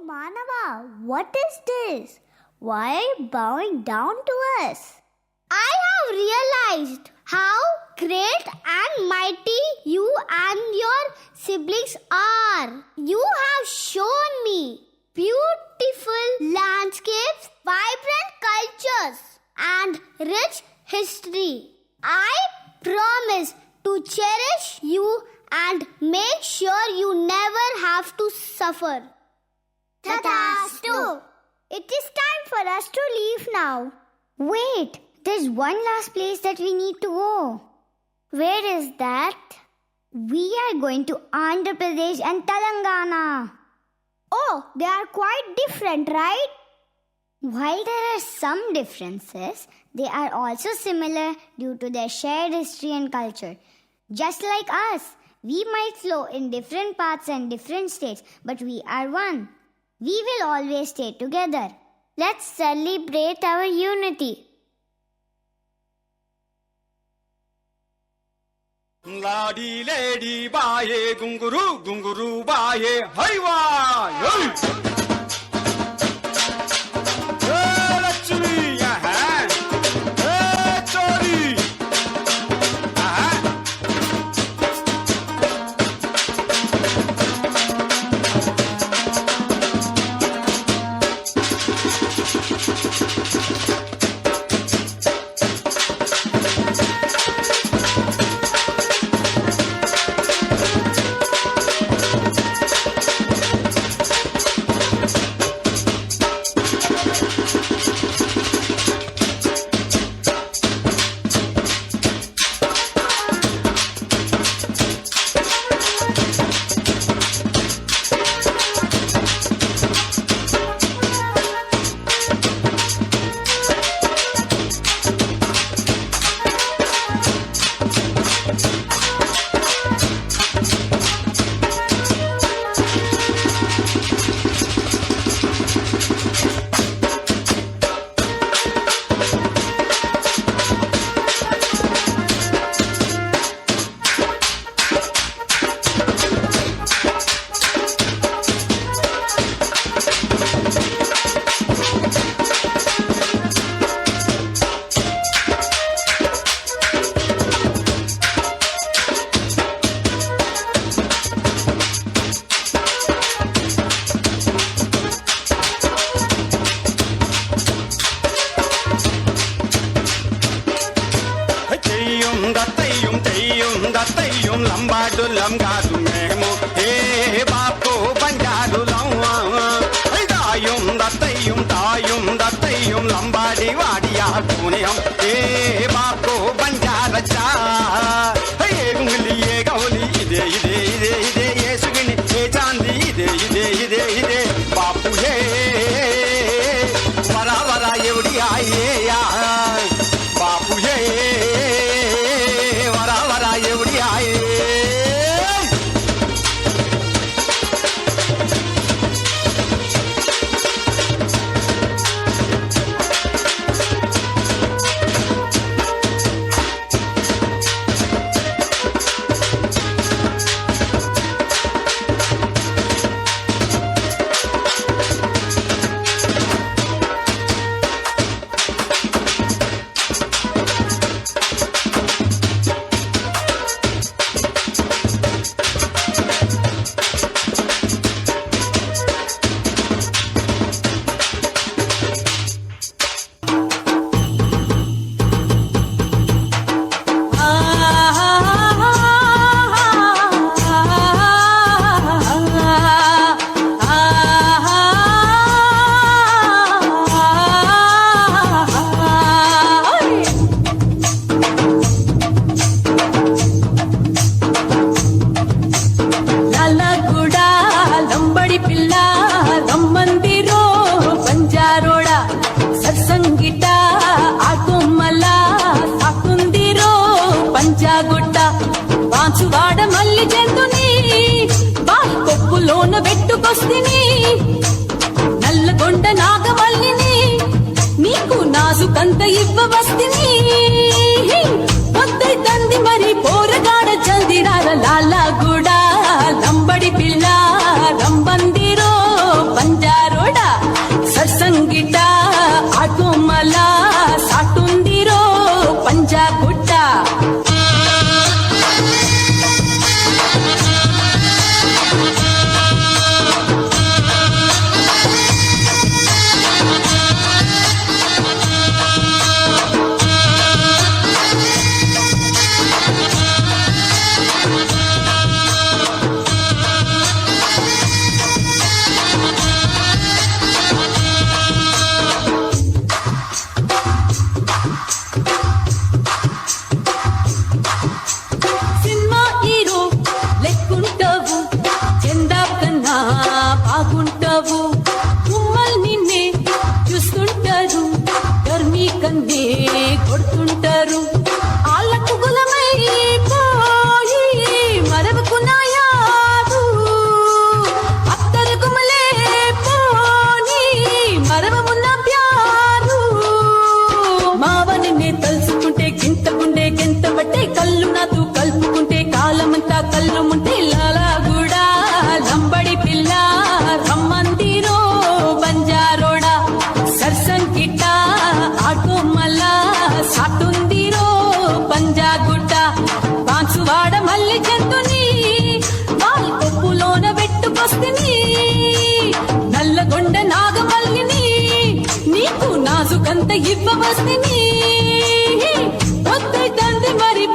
Manava, what is this? Why are you bowing down to us? I have realized how great and mighty you and your siblings are. You have shown me beautiful landscapes, vibrant cultures, and rich history. I promise to cherish you and make sure you never have to suffer. Tathastu! It is time for us to leave now. Wait, there's one last place that we need to go. Where is that? We are going to Andhra Pradesh and Telangana. Oh, they are quite different, right? While there are some differences, they are also similar due to their shared history and culture. Just like us, we might flow in different paths and different states, but we are one. We will always stay together. Let's celebrate our unity. Ladi lady baye gunguru gunguru baye haywa Lakshmi Chori లంబాడులం కాదు మేము ఏ బాపు బంజారులం దాయం దత్తయ్యం లంబాడి వాడియా పూనియం ఏ బాపు బంజారచ్చా ఏ గుంగిలి ఏ గౌలి ఇదే ఏ సుగిని ఏ చాంది ఇదే బాపు హే వరా ఎవడి ఆయే బాపు హే బాన్సువాడ మల్లి చెందుని బాయి కొప్పులోన వెట్టుకొస్తిని నల్లగొండ నాగమల్లిని నీకు నాజుకంత ఇవ్వవస్తిని పొద్దై తంది మరి పోరగాడ చందిరార లాలా కూడా లంబడి పిల్ల రంబందిరో కంత ఇవ్వవస్తిని ఒత్తైతంది మరి